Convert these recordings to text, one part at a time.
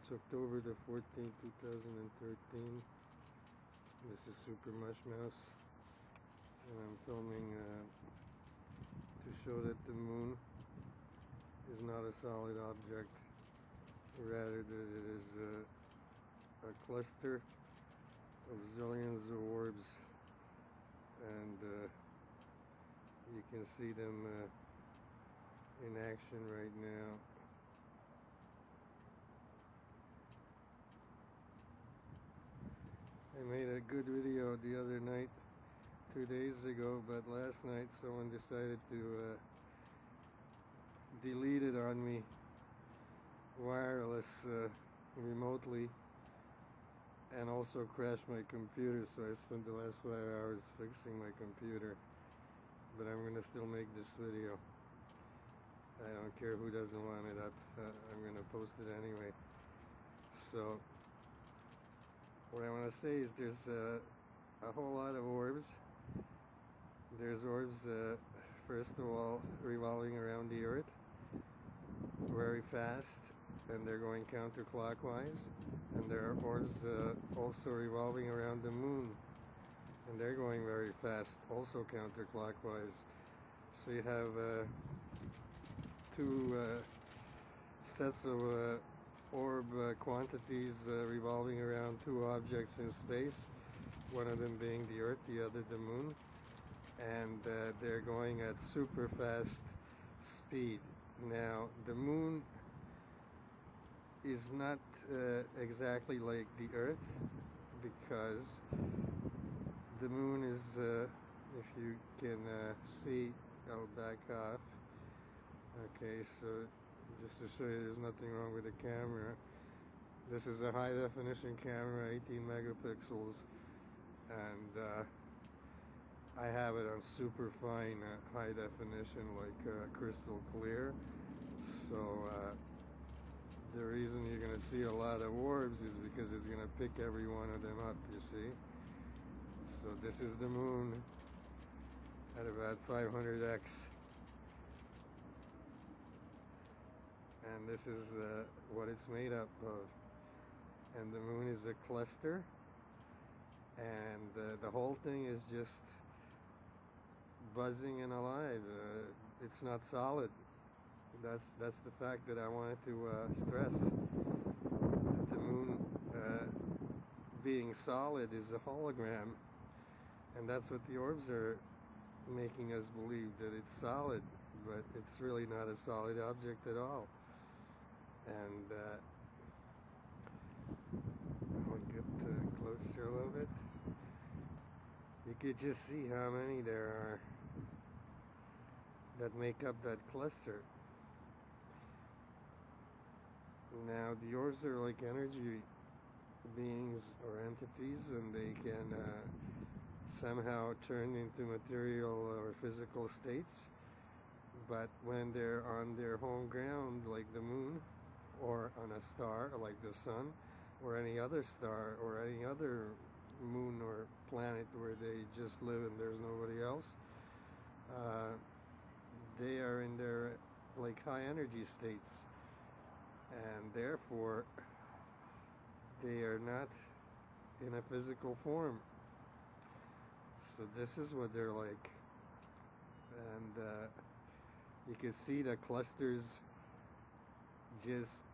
It's October the 14th, 2013. This is Super Mush Mouse, and I'm filming to show that the moon is not a solid object, rather that it is a cluster of zillions of orbs, and you can see them in action right now. I made a good video the other night, 2 days ago, but last night someone decided to delete it on me wireless remotely, and also crashed my computer, so I spent the last 5 hours fixing my computer. But I'm gonna still make this video. I don't care who doesn't want it up. I'm gonna post it anyway. So what I want to say is there's a whole lot of orbs. There's orbs, first of all, revolving around the Earth very fast, and they're going counterclockwise. And there are orbs also revolving around the moon, and they're going very fast, also counterclockwise. So you have two sets of orb quantities revolving around two objects in space, one of them being the Earth, the other the moon, and they're going at super fast speed. Now the moon is not exactly like the Earth, because the moon is, if you can see, I'll back off. Okay, so just to show you there's nothing wrong with the camera. This is a high definition camera, 18 megapixels, and I have it on super fine high definition, like crystal clear. So the reason you're gonna see a lot of orbs is because it's gonna pick every one of them up, you see. So this is the moon at about 500x. And this is what it's made up of. And the moon is a cluster, and the whole thing is just buzzing and alive. It's not solid. That's the fact that I wanted to stress. That the moon being solid is a hologram, and that's what the orbs are making us believe, that it's solid, but it's really not a solid object at all. And I'll get closer a little bit. You could just see how many there are that make up that cluster. Now the orbs are like energy beings or entities, and they can somehow turn into material or physical states. But when they're on their home ground, like the moon, or on a star like the sun, or any other star, or any other moon or planet where they just live and there's nobody else, they are in their like high energy states, and therefore they are not in a physical form. So this is what they're like. And you can see the clusters, just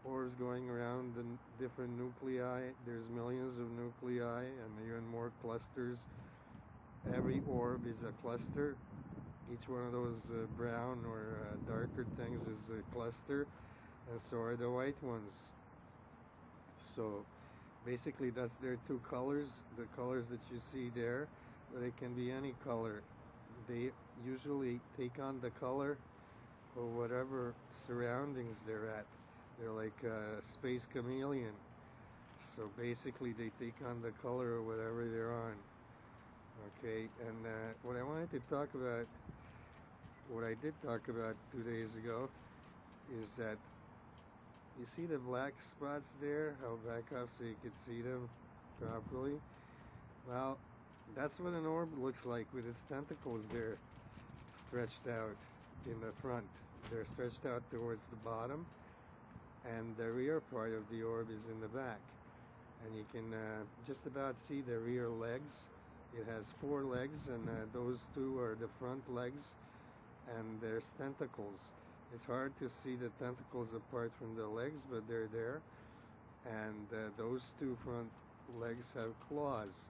orbs going around the different nuclei. There's millions of nuclei and even more clusters. Every orb is a cluster. Each one of those brown or darker things is a cluster, and so are the white ones. So basically that's their two colors, the colors that you see there, but it can be any color. They usually take on the color or whatever surroundings they're at. They're like a space chameleon. So basically they take on the color of whatever they're on. Okay, and what I wanted to talk about, what I did talk about 2 days ago, is that you see the black spots there? I'll back up so you can see them properly. Well, that's what an orb looks like, with its tentacles there stretched out in the front. They're stretched out towards the bottom, and the rear part of the orb is in the back. And you can just about see the rear legs. It has 4 legs, and those 2 are the front legs, and there's tentacles. It's hard to see the tentacles apart from the legs, but they're there. And those 2 front legs have claws.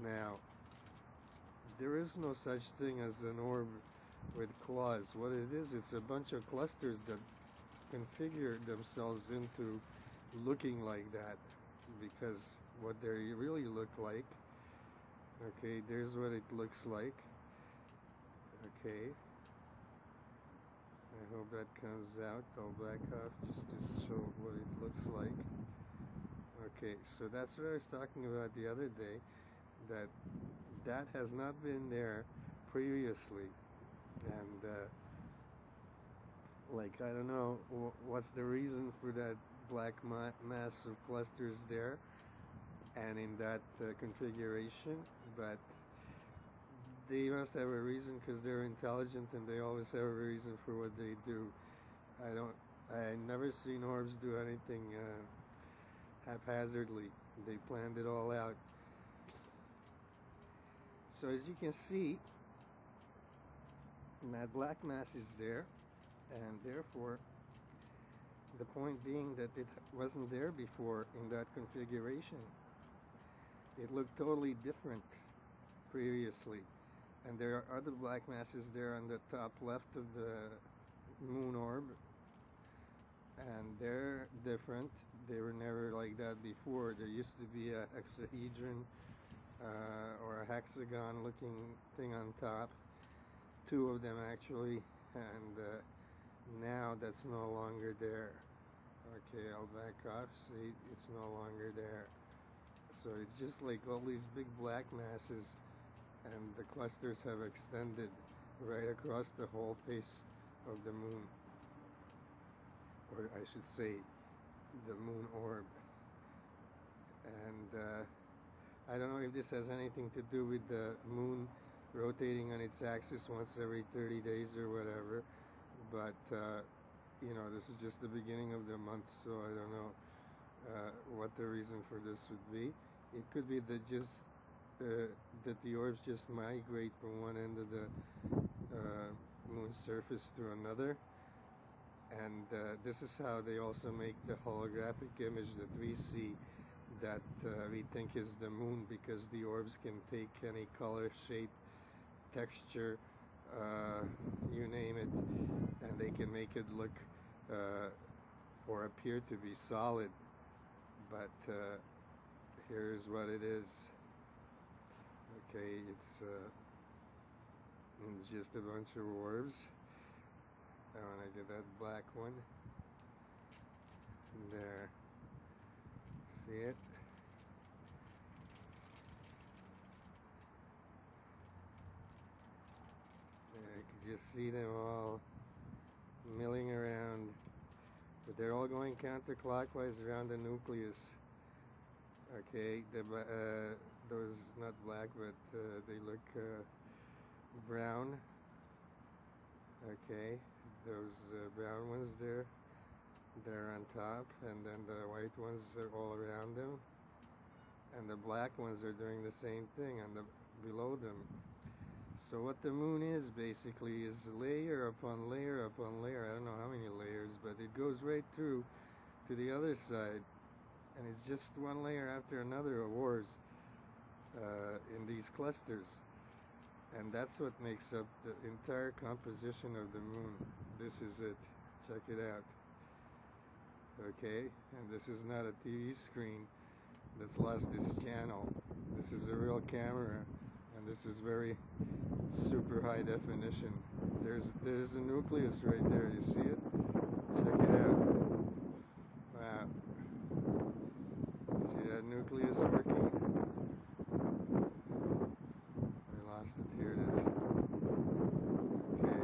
Now, there is no such thing as an orb with claws. What it is, it's a bunch of clusters that configure themselves into looking like that, because what they really look like, okay, there's what it looks like. Okay, I hope that comes out. I'll back off just to show what it looks like. Okay, so that's what I was talking about the other day, that has not been there previously. And like, I don't know what's the reason for that black mass of clusters there and in that configuration, but they must have a reason, because they're intelligent and they always have a reason for what they do. I never seen orbs do anything haphazardly. They planned it all out. So as you can see, that black mass is there, and therefore the point being that it wasn't there before in that configuration. It looked totally different previously, and there are other black masses there on the top left of the moon orb, and they're different. They were never like that before. There used to be a hexahedron or a hexagon looking thing on top, 2 of them actually, and now that's no longer there. Okay, I'll back off. See, it's no longer there. So it's just like all these big black masses, and the clusters have extended right across the whole face of the moon, or I should say the moon orb. And I don't know if this has anything to do with the moon rotating on its axis once every 30 days or whatever, but you know, this is just the beginning of the month, so I don't know what the reason for this would be. It could be that just that the orbs just migrate from one end of the moon's surface to another, and this is how they also make the holographic image that we see, that we think is the moon, because the orbs can take any color, shape, texture, you name it, and they can make it look or appear to be solid. But here's what it is. Okay, it's just a bunch of orbs. I want to get that black one. There. See it? You can just see them all milling around, but they're all going counterclockwise around the nucleus. Okay, those not black, but they look brown. Okay, those brown ones there, they're on top, and then the white ones are all around them, and the black ones are doing the same thing on the below them. So what the moon is basically is layer upon layer upon layer. I don't know how many layers, but it goes right through to the other side, and it's just one layer after another of orbs in these clusters, and that's what makes up the entire composition of the moon. This is it. Check it out. Okay, and this is not a TV screen that's lost its channel. This is a real camera, and this is very super high definition. There's a nucleus right there. You see it? Check it out. Wow. See that nucleus working? I lost it. Here it is. Okay.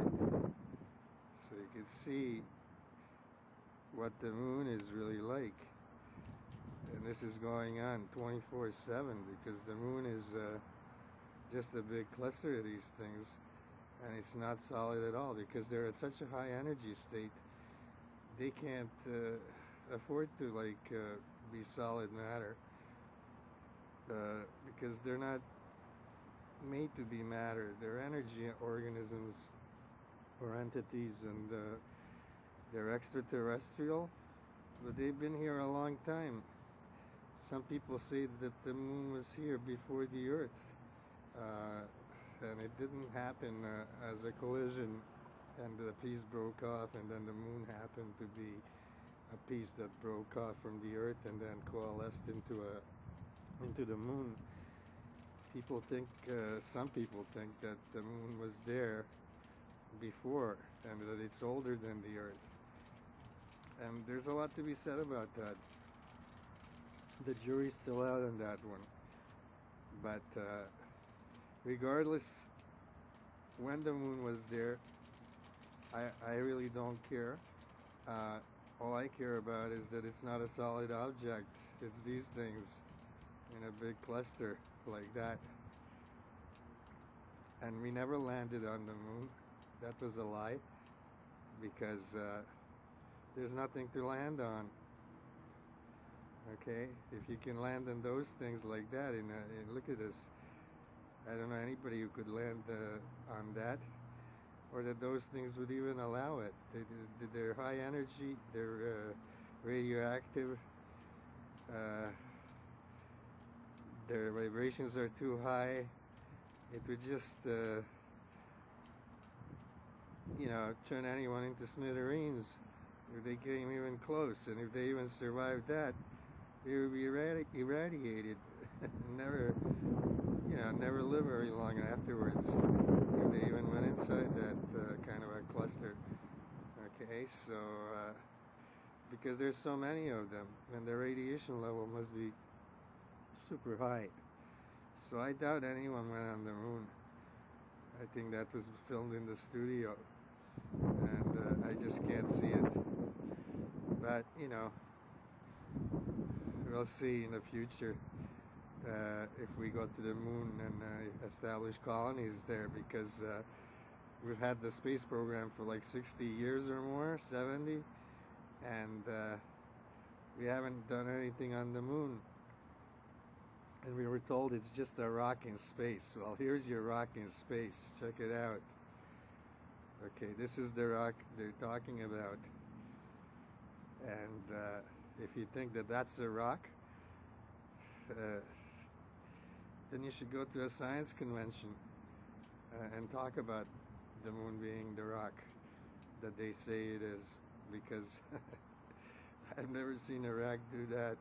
So you can see what the moon is really like. And this is going on 24/7, because the moon is just a big cluster of these things, and it's not solid at all, because they're at such a high energy state. They can't afford to be solid matter, because they're not made to be matter. They're energy organisms or entities, and they're extraterrestrial, but they've been here a long time. Some people say that the moon was here before the Earth, and it didn't happen as a collision, and the piece broke off, and then the moon happened to be a piece that broke off from the Earth and then coalesced into the moon. Some people think that the moon was there before, and that it's older than the Earth. And there's a lot to be said about that. The jury's still out on that one. But regardless when the moon was there, I really don't care. All I care about is that it's not a solid object. It's these things in a big cluster like that. And we never landed on the moon. That was a lie, because there's nothing to land on. Okay, if you can land on those things like that, look at this. I don't know anybody who could land on that, or that those things would even allow it. They're high energy, they're radioactive, their vibrations are too high. It would just, turn anyone into smithereens if they came even close. And if they even survived that, they would be irradiated and never live very long afterwards, if they even went inside that kind of a cluster. Okay, so because there's so many of them, and the radiation level must be super high. So I doubt anyone went on the moon. I think that was filmed in the studio, and I just can't see it. But we'll see in the future if we go to the moon and establish colonies there, because we've had the space program for like 60 years or more, 70, and we haven't done anything on the moon. And we were told it's just a rock in space. Well, here's your rock in space. Check it out. Okay, this is the rock they're talking about. And if you think that that's a rock, then you should go to a science convention and talk about the moon being the rock that they say it is, because I've never seen a rock do that,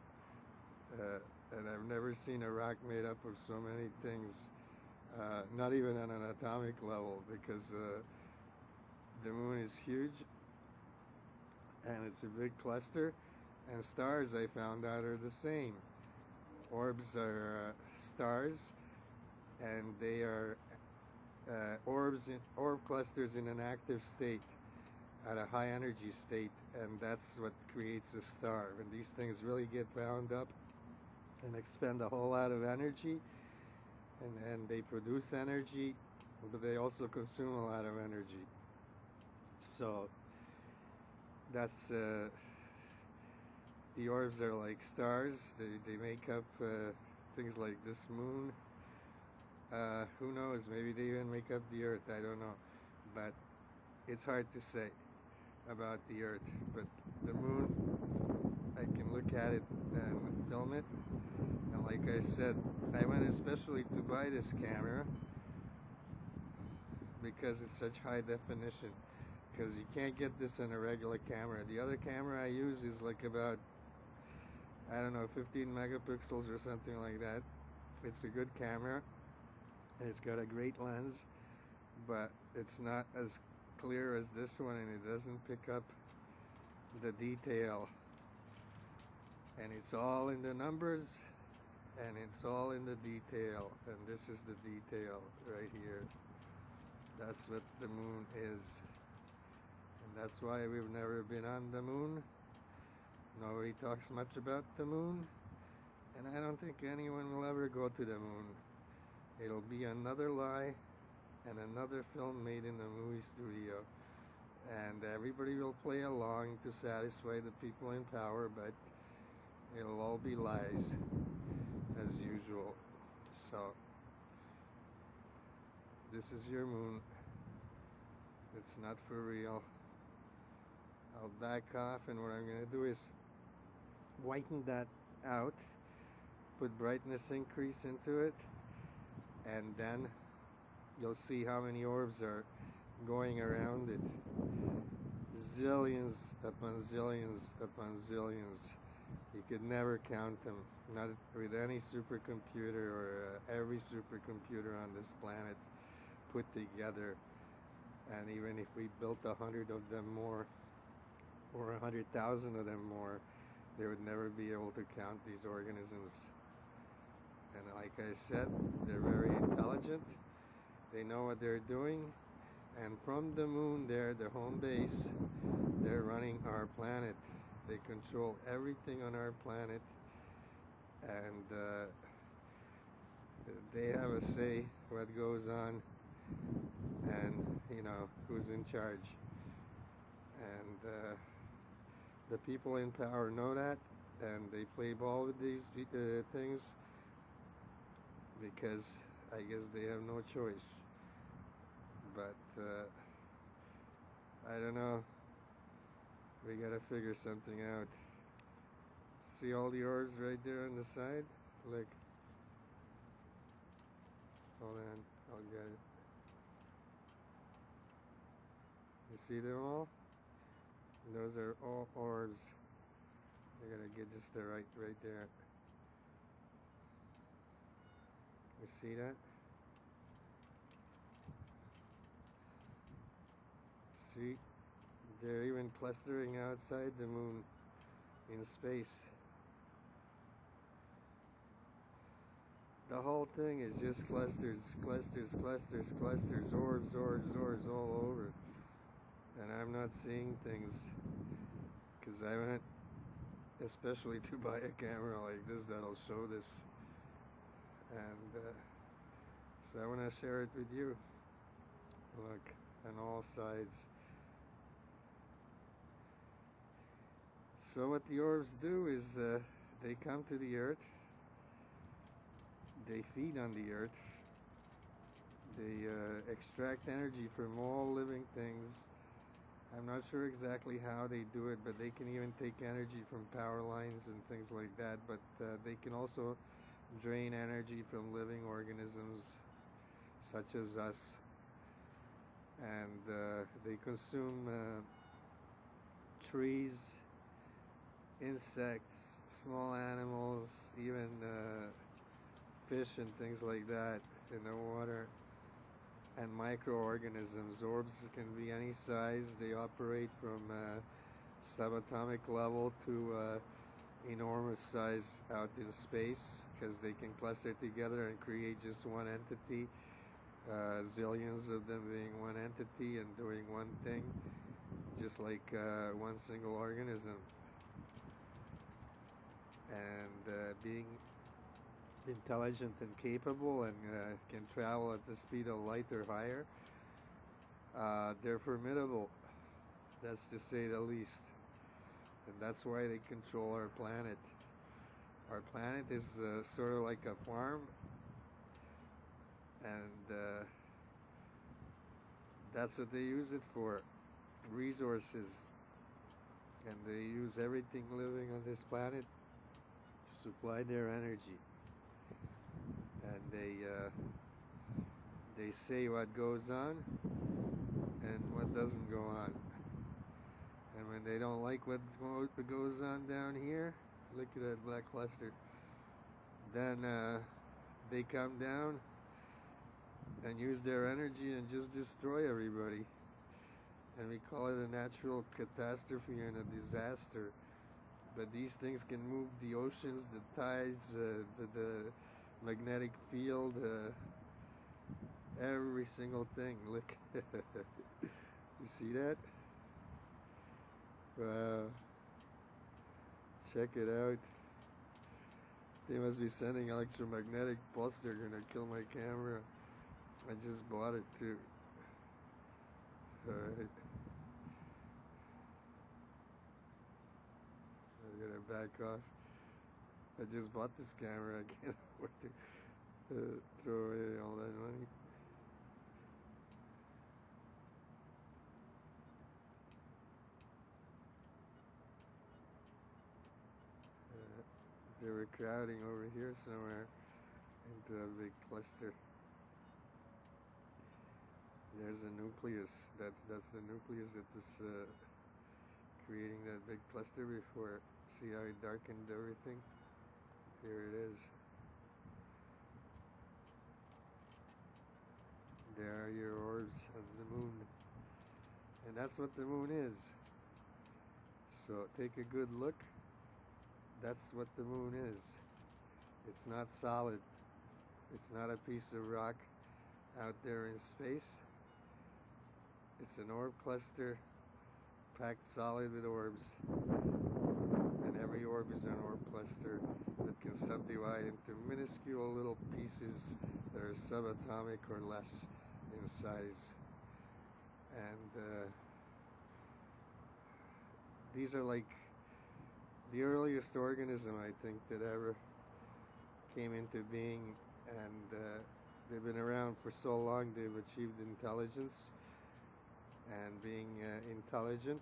and I've never seen a rock made up of so many things, not even on an atomic level, because the moon is huge, and it's a big cluster, and stars, I found out, are the same. Orbs are stars, and they are orb clusters in an active state, at a high energy state, and that's what creates a star. When these things really get bound up and expend a whole lot of energy, and they produce energy, but they also consume a lot of energy. So that's the orbs are like stars. They make up things like this moon. Who knows? Maybe they even make up the Earth. I don't know. But it's hard to say about the Earth. But the moon, I can look at it and film it. And like I said, I went especially to buy this camera because it's such high definition. Because you can't get this in a regular camera. The other camera I use is like about, I don't know, 15 megapixels or something like that. It's a good camera. It's got a great lens, but it's not as clear as this one, and it doesn't pick up the detail. And it's all in the numbers, and it's all in the detail. And this is the detail right here. That's what the moon is. And that's why we've never been on the moon. Nobody talks much about the moon, and I don't think anyone will ever go to the moon. It'll be another lie and another film made in the movie studio. and everybody will play along to satisfy the people in power, but it'll all be lies as usual. So this is your moon. It's not for real. I'll back off, and what I'm going to do is whiten that out, put brightness increase into it, and then you'll see how many orbs are going around it. Zillions upon zillions upon zillions. You could never count them, not with any supercomputer or every supercomputer on this planet put together. And even if we built 100 of them more, or 100,000 of them more, they would never be able to count these organisms. And like I said, they're very intelligent. They know what they're doing. And from the moon there, the home base, they're running our planet. They control everything on our planet. And they have a say what goes on, and you know who's in charge. And the people in power know that, and they play ball with these things because I guess they have no choice. But I don't know. We gotta figure something out. See all the orbs right there on the side? Look. Hold on, I'll get it. You see them all? Those are all orbs. I gotta get just the right there. You see that? See? They're even clustering outside the moon in space. The whole thing is just clusters, clusters, clusters, clusters, orbs, orbs, orbs all over. And I'm not seeing things because I went especially to buy a camera like this that'll show this. And so I want to share it with you. Look, on all sides. So what the orbs do is they come to the earth, they feed on the earth, they extract energy from all living things. I'm not sure exactly how they do it, but they can even take energy from power lines and things like that, but they can also drain energy from living organisms such as us. And they consume trees, insects, small animals, even fish and things like that in the water, and microorganisms. Orbs can be any size. They operate from subatomic level to enormous size out in space because they can cluster together and create just one entity, zillions of them being one entity and doing one thing, just like one single organism. And being intelligent and capable and can travel at the speed of light or higher, they're formidable, that's to say the least. And that's why they control our planet. Our planet is sort of like a farm, and that's what they use it for, resources. And they use everything living on this planet to supply their energy. And they say what goes on and what doesn't go on. And when they don't like what goes on down here, look at that black cluster, then they come down and use their energy and just destroy everybody. And we call it a natural catastrophe and a disaster. But these things can move the oceans, the tides, the magnetic field, every single thing. Look, you see that? Wow. Check it out. They must be sending electromagnetic pulse. They're gonna kill my camera. I just bought it too. Alright. back off. I just bought this camera. I can't afford to throw away all that money. They were crowding over here somewhere into a big cluster. There's a nucleus. That's the nucleus that was creating that big cluster before. See how it darkened everything? Here it is. There are your orbs of the moon. And that's what the moon is. So take a good look. That's what the moon is. It's not solid. It's not a piece of rock out there in space. It's an orb cluster packed solid with orbs. And every orb is an orb cluster that can subdivide into minuscule little pieces that are subatomic or less in size. And these are like the earliest organism, I think, that ever came into being, and they've been around for so long. They've achieved intelligence, and being intelligent,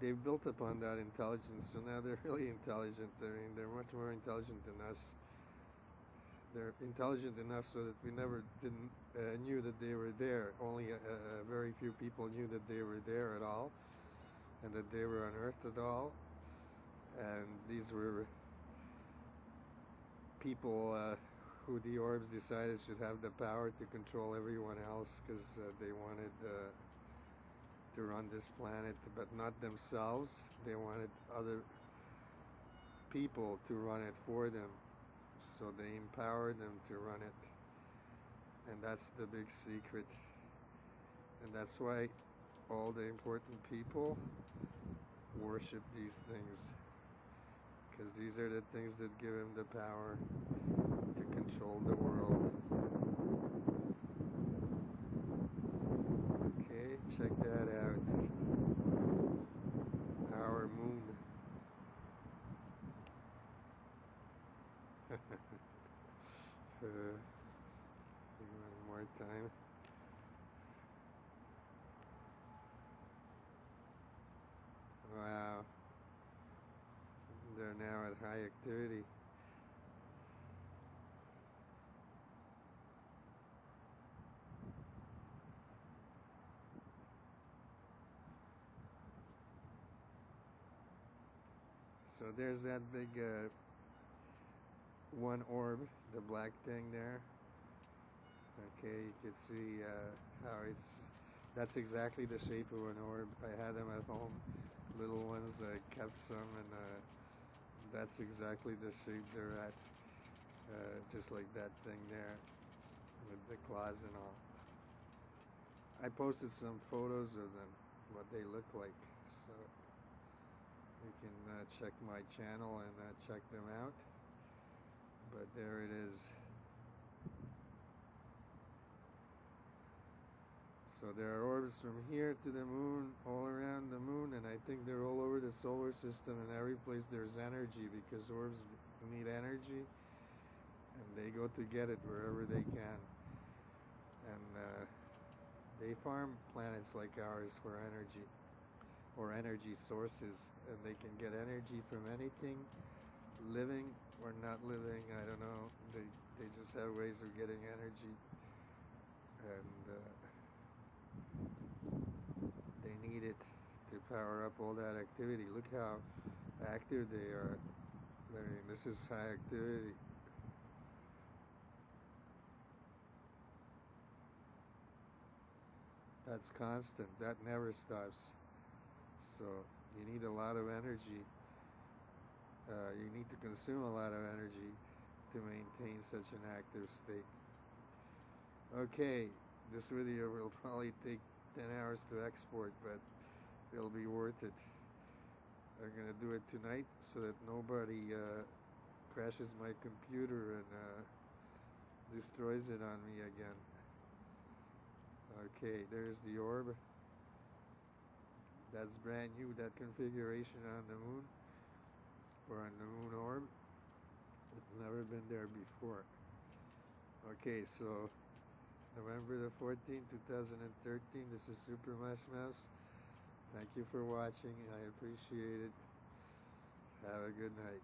they built upon that intelligence. So now they're really intelligent. I mean, they're much more intelligent than us. They're intelligent enough so that we never knew that they were there. Only very few people knew that they were there at all, and that they were on Earth at all. And these were people who the Orbs decided should have the power to control everyone else, because they wanted to run this planet, but not themselves. They wanted other people to run it for them. So they empowered them to run it. And that's the big secret. And that's why all the important people worship these things. Because these are the things that give them the power to control the world. Okay, check that out. Our moon. One more time. Wow. They're now at high activity. So there's that big one orb, the black thing there. Okay, you can see how that's exactly the shape of an orb. I had them at home, little ones. I kept some, and that's exactly the shape they're at, just like that thing there with the claws and all. I posted some photos of them, what they look like, so you can check my channel and check them out. But there it is. So there are orbs from here to the moon, all around the moon, and I think they're all over the solar system, and every place there's energy, because orbs need energy, and they go to get it wherever they can. And they farm planets like ours for energy, or energy sources, and they can get energy from anything, living or not living, I don't know. They just have ways of getting energy, and they need it to power up all that activity. Look how active they are. I mean, this is high activity. That's constant. That never stops. So you need a lot of energy. You need to consume a lot of energy to maintain such an active state. Okay, this video will probably take 10 hours to export, but it'll be worth it. I'm gonna do it tonight so that nobody crashes my computer and destroys it on me again. Okay, there's the orb. That's brand new, that configuration on the moon, or on the moon orb. It's never been there before. Okay, so November the 14th, 2013, this is Super Mush Mouse. Thank you for watching. I appreciate it. Have a good night.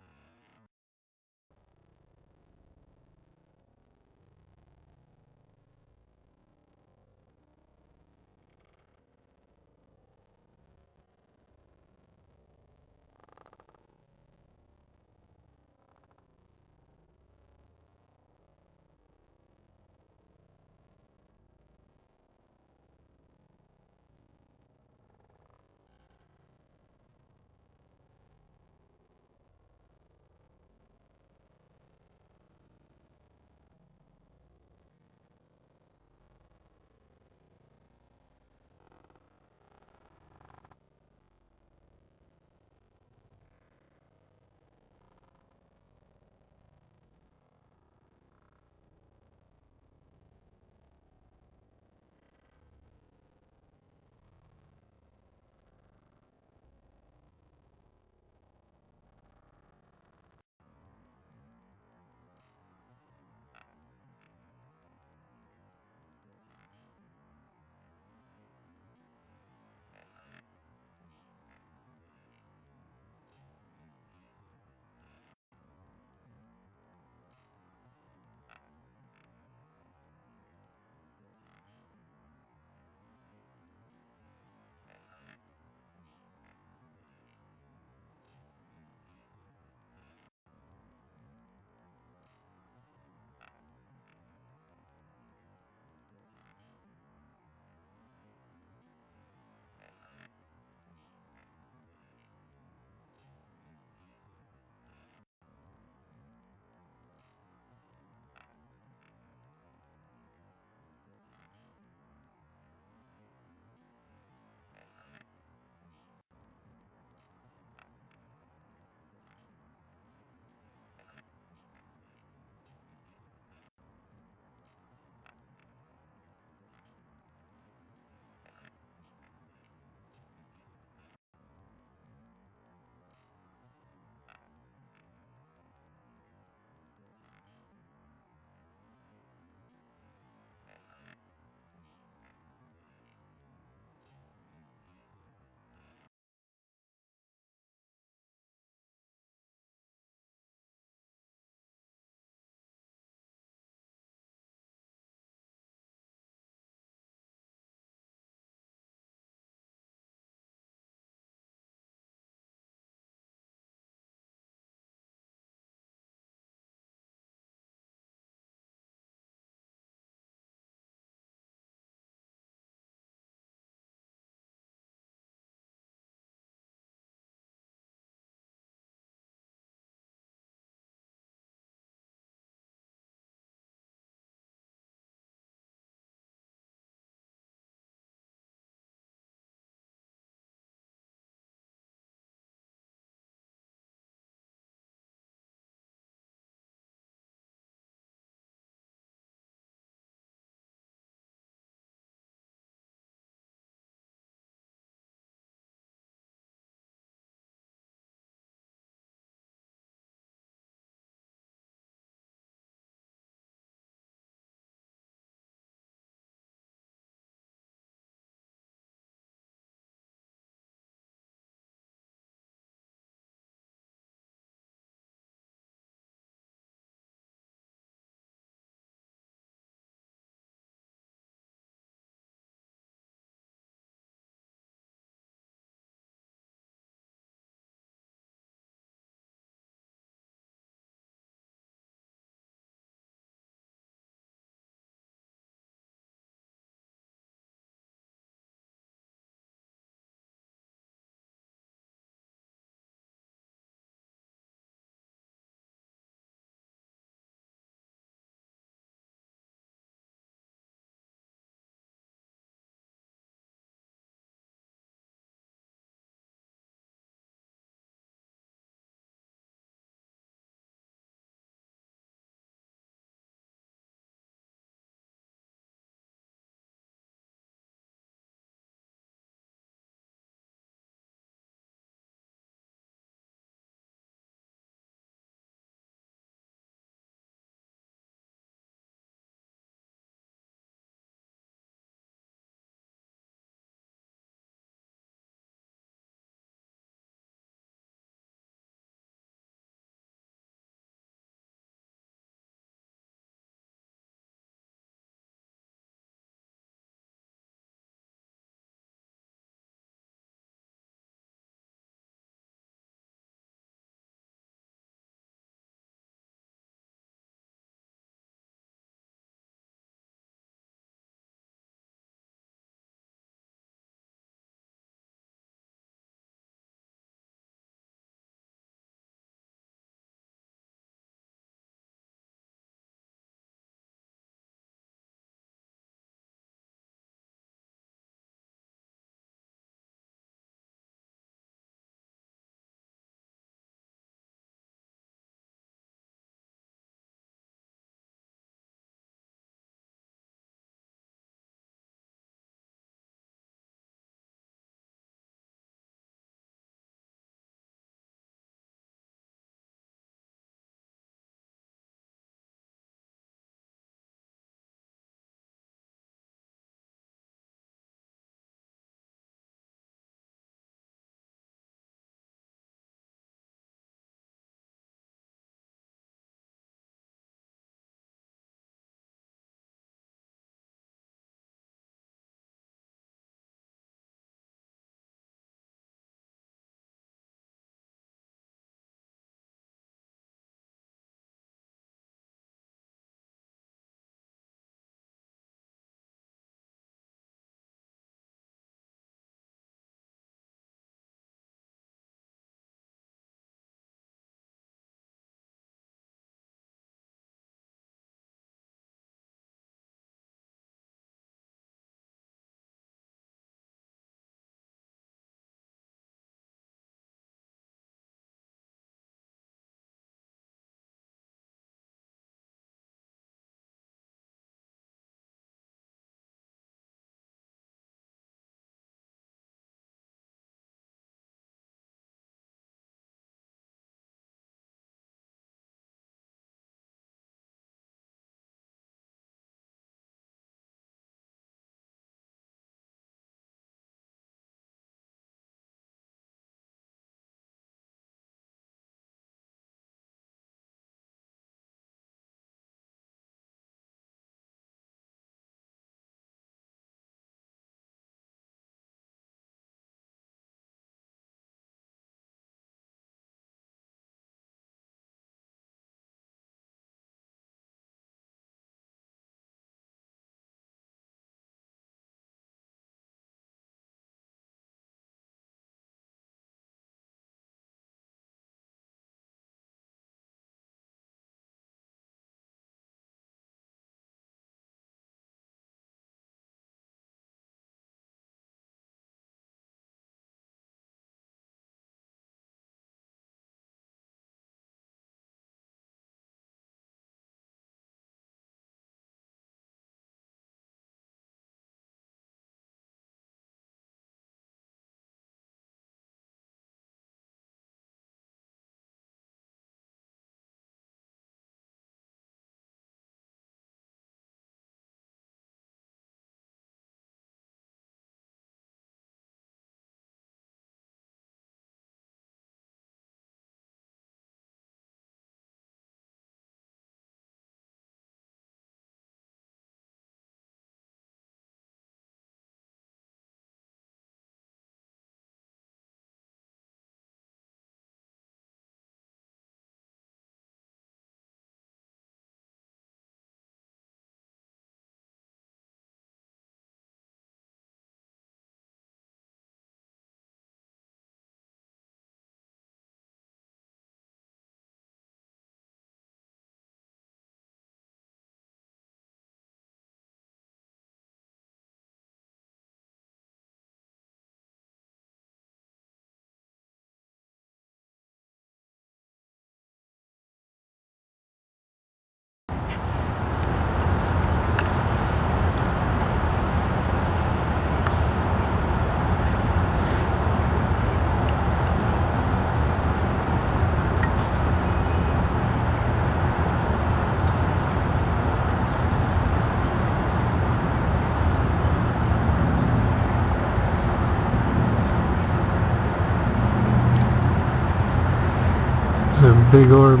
a big orb,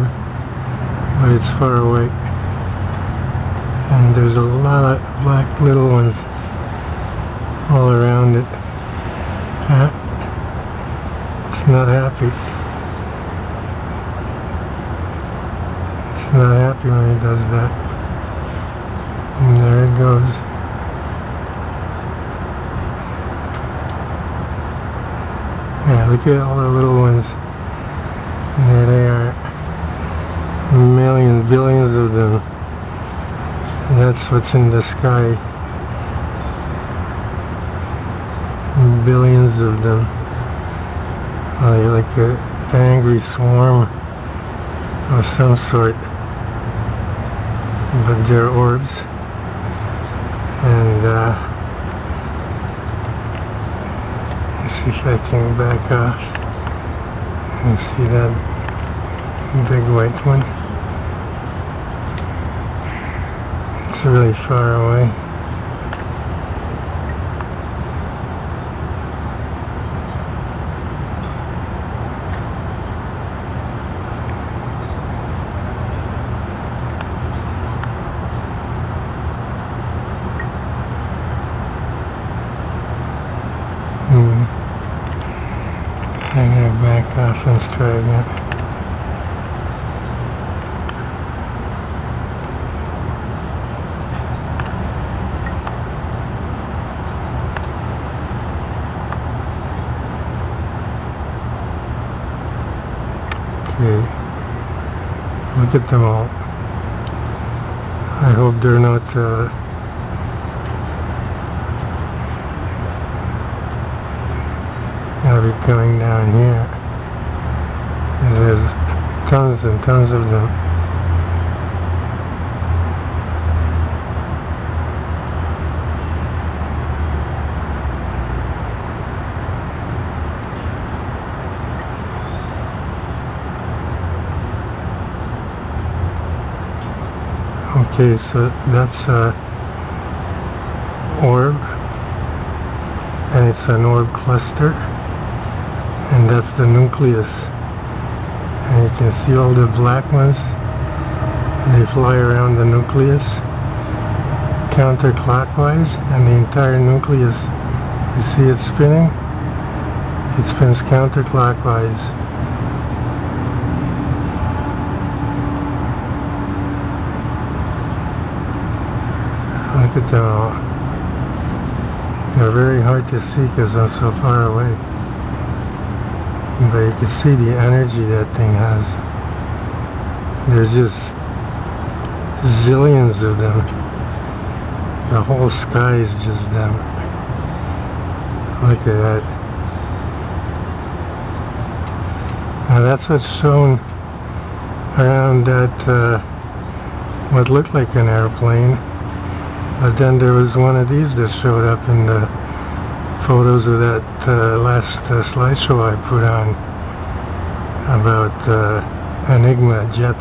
but it's far away. And there's a lot of black little ones all around it. It's not happy. It's not happy when he does that. And there it goes. Yeah, look at all the little ones. And there they are. Millions, billions of them. And that's what's in the sky. Billions of them. Like an angry swarm of some sort. But they're orbs. And let's see if I can back off and see that big white one. It's really far away. I'm gonna back off and try again. Okay, look at them all. I hope they're not gonna be coming down here. And there's tons and tons of them. Okay, so that's a orb, and it's an orb cluster, and that's the nucleus. And you can see all the black ones, they fly around the nucleus counterclockwise, and the entire nucleus, you see it spinning? It spins counterclockwise. Look at them all. They're very hard to see because I'm so far away. But you can see the energy that thing has. There's just zillions of them. The whole sky is just them. Look at that. Now that's what's shown around that, what looked like an airplane. But then there was one of these that showed up in the photos of that last slideshow I put on about Enigma jet.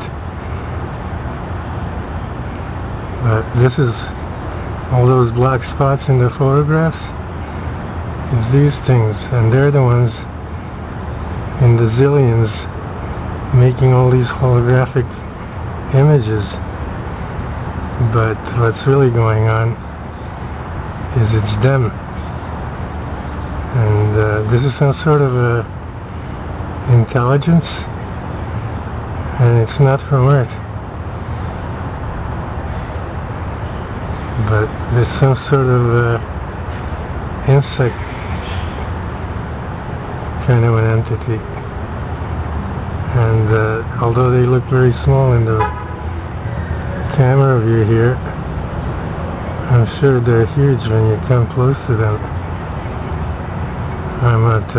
But this is all those black spots in the photographs. It's these things, and they're the ones in the zillions making all these holographic images. But what's really going on is it's them. And this is some sort of a intelligence, and it's not from Earth. But there's some sort of insect kind of an entity. And although they look very small in the camera view here, I'm sure they're huge when you come close to them. I'm at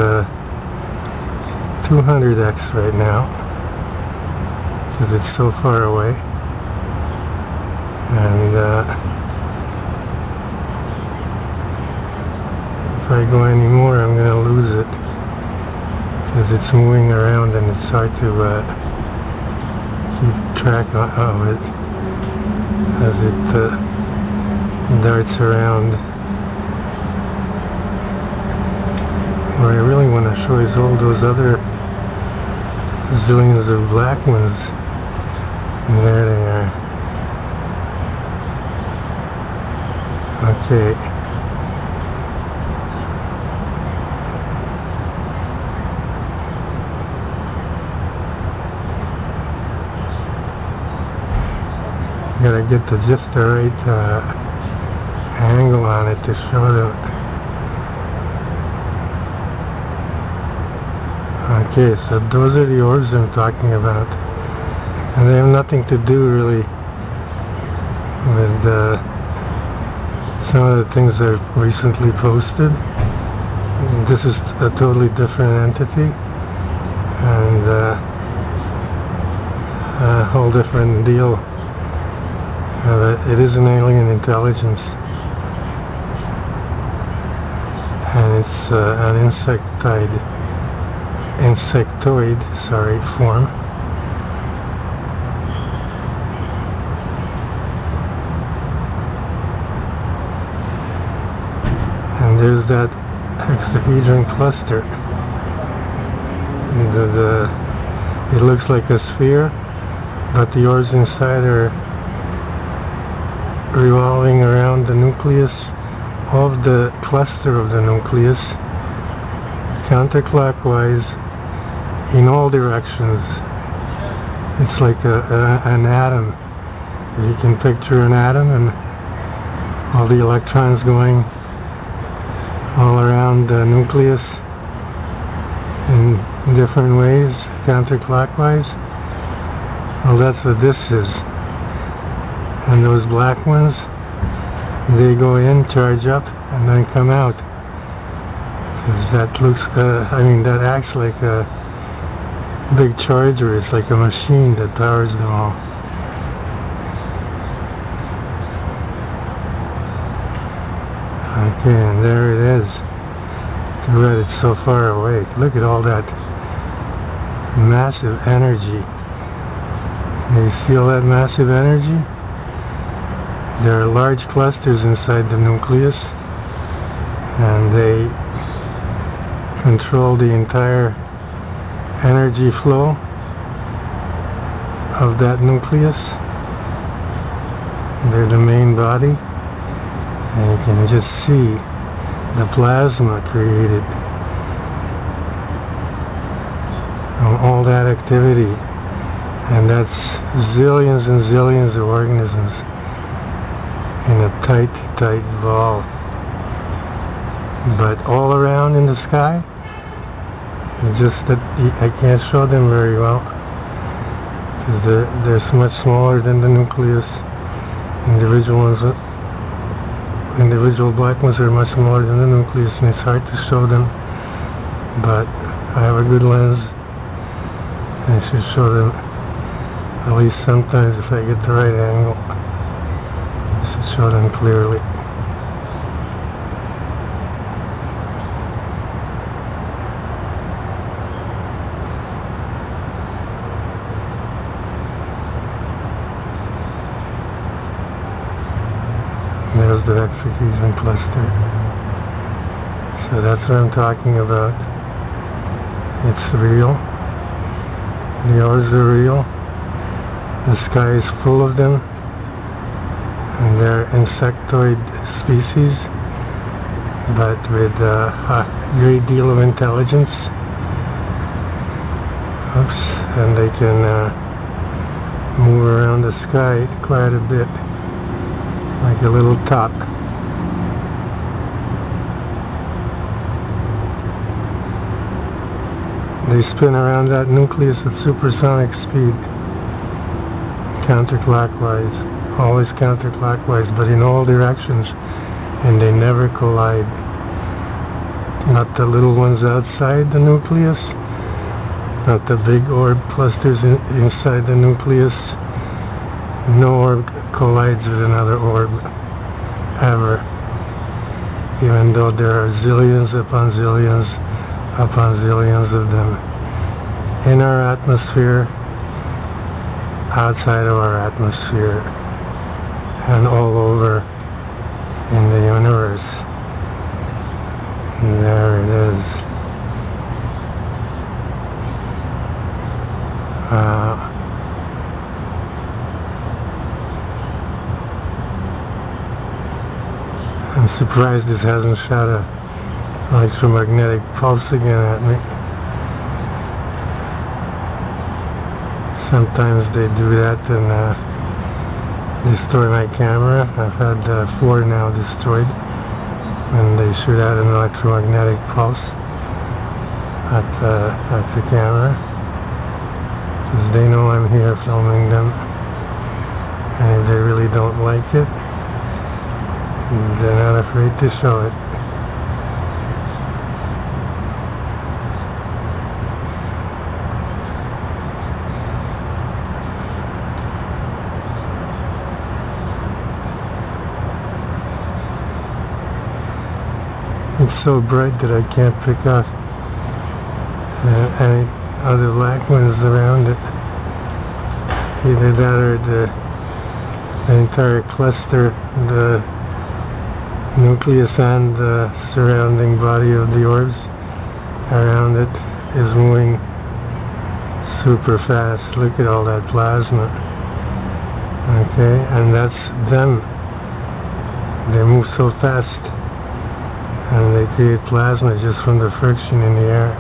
200x right now because it's so far away, and if I go any more I'm going to lose it because it's moving around and it's hard to keep track of it as it darts around. What I really want to show is all those other zillions of black ones. And there they are. Okay. Gotta get just the right angle on it to show them. Okay, so those are the orbs I'm talking about, and they have nothing to do really with some of the things I've recently posted. This is a totally different entity and a whole different deal. It is an alien intelligence, and it's an insectoid form. And there's that hexahedron cluster. It looks like a sphere, but the orbs inside are revolving around the nucleus of the cluster of the nucleus, counterclockwise in all directions. It's like an atom. You can picture an atom and all the electrons going all around the nucleus in different ways, counterclockwise. Well, that's what this is. And those black ones, they go in, charge up, and then come out. Because that looks, that acts like a big charger. It's like a machine that powers them all. Okay, and there it is. Too bad it's so far away. Look at all that massive energy. You see all that massive energy? There are large clusters inside the nucleus, and they control the entire energy flow of that nucleus. They're the main body, and you can just see the plasma created from all that activity, and that's zillions and zillions of organisms in a tight ball. But all around in the sky, just that I can't show them very well because they're much smaller than the nucleus. Individual black ones are much smaller than the nucleus, and it's hard to show them. But I have a good lens, and I should show them at least sometimes if I get the right angle. Show them clearly. There's the hexahedron cluster. So that's what I'm talking about. It's real. The orbs are real. The sky is full of them. And they're insectoid species, but with a great deal of intelligence. Oops, and they can move around the sky quite a bit, like a little top. They spin around that nucleus at supersonic speed, counterclockwise. Always counterclockwise, but in all directions, and they never collide. Not the little ones outside the nucleus, not the big orb clusters inside the nucleus. No orb collides with another orb, ever. Even though there are zillions upon zillions upon zillions of them in our atmosphere, outside of our atmosphere, and all over in the universe. And there it is. I'm surprised this hasn't shot a electromagnetic pulse again at me. Sometimes they do that and destroy my camera. I've had 4 now destroyed when they shoot out an electromagnetic pulse at the camera, because they know I'm here filming them, and if they really don't like it, they're not afraid to show it. It's so bright that I can't pick out any other black ones around it. Either that or the entire cluster, the nucleus and the surrounding body of the orbs around it is moving super fast. Look at all that plasma. Okay, and that's them. They move so fast, and they create plasma just from the friction in the air.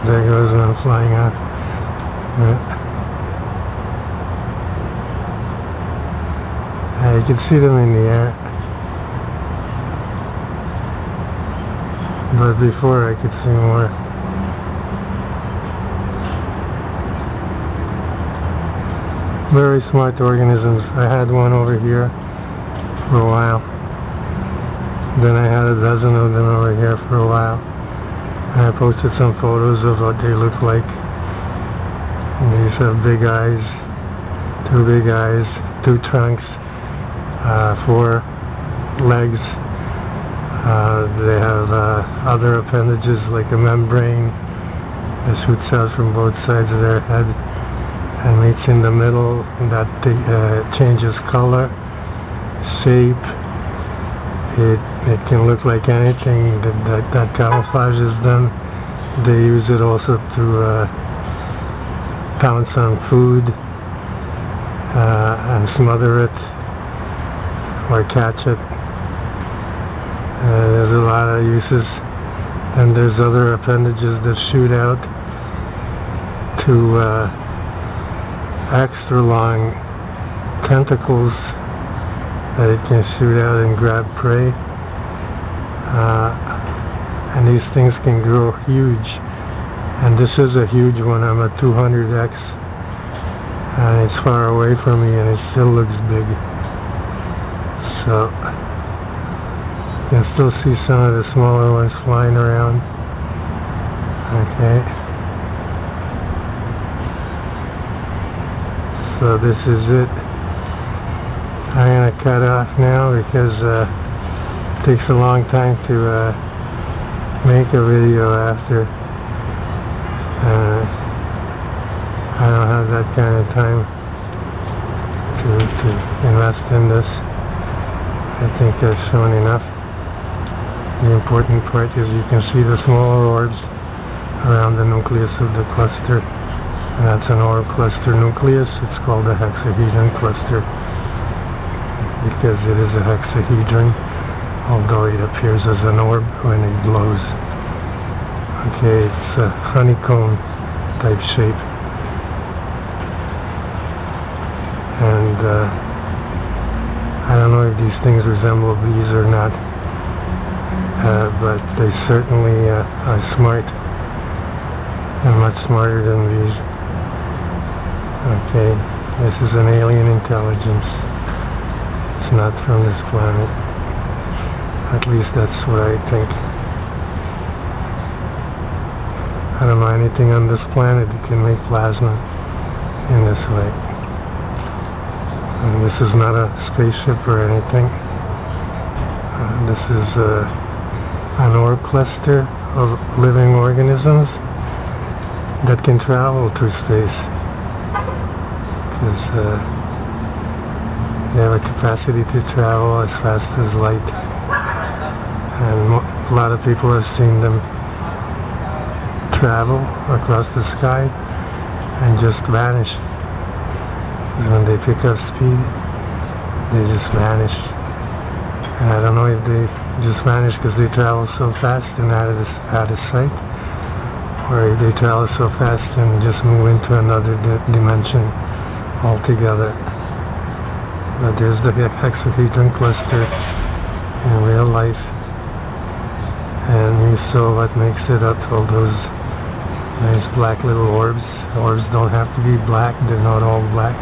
There goes one flying out. You can see them in the air, but before I could see more. Very smart organisms. I had one over here for a while. Then I had a dozen of them over here for a while. And I posted some photos of what they look like. And these have big eyes, 2 big eyes, 2 trunks, 4 legs. They have other appendages like a membrane that shoots out from both sides of their head and meets in the middle, that changes color, shape. It can look like anything that camouflages them. They use it also to pounce on food and smother it or catch it. There's a lot of uses, and there's other appendages that shoot out to extra long tentacles that it can shoot out and grab prey, and these things can grow huge, and this is a huge one. I'm at 200x, and it's far away from me and it still looks big, so you can still see some of the smaller ones flying around. Okay, so this is it. I'm going to cut off now because it takes a long time to make a video after. I don't have that kind of time to invest in this. I think I've shown enough. The important part is you can see the smaller orbs around the nucleus of the cluster, and that's an orb cluster nucleus. It's called a hexahedron cluster because it is a hexahedron, although it appears as an orb when it glows. Okay, it's a honeycomb type shape, and I don't know if these things resemble bees or not, but they certainly are smart, and much smarter than bees. Okay, this is an alien intelligence. It's not from this planet. At least that's what I think. I don't know anything on this planet that can make plasma in this way. And this is not a spaceship or anything. This is an orb cluster of living organisms that can travel through space, because they have a capacity to travel as fast as light, and a lot of people have seen them travel across the sky and just vanish. Because when they pick up speed, they just vanish. And I don't know if they just vanish because they travel so fast and out of sight, or if they travel so fast and just move into another dimension altogether. But there's the hexahedron cluster in real life, and you saw what makes it up, all those nice black little orbs. Orbs don't have to be black, they're not all black,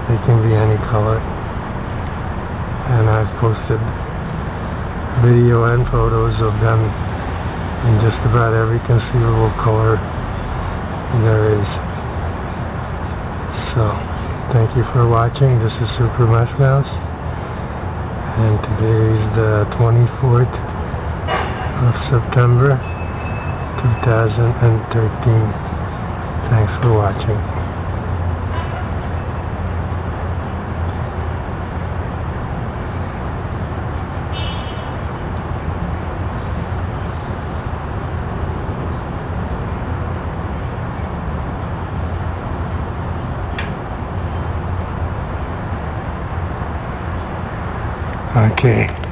they can be any color. And I've posted video and photos of them in just about every conceivable color there is. So thank you for watching. This is Super Mush Mouse, and today is the 24th of September 2013. Thanks for watching. Okay.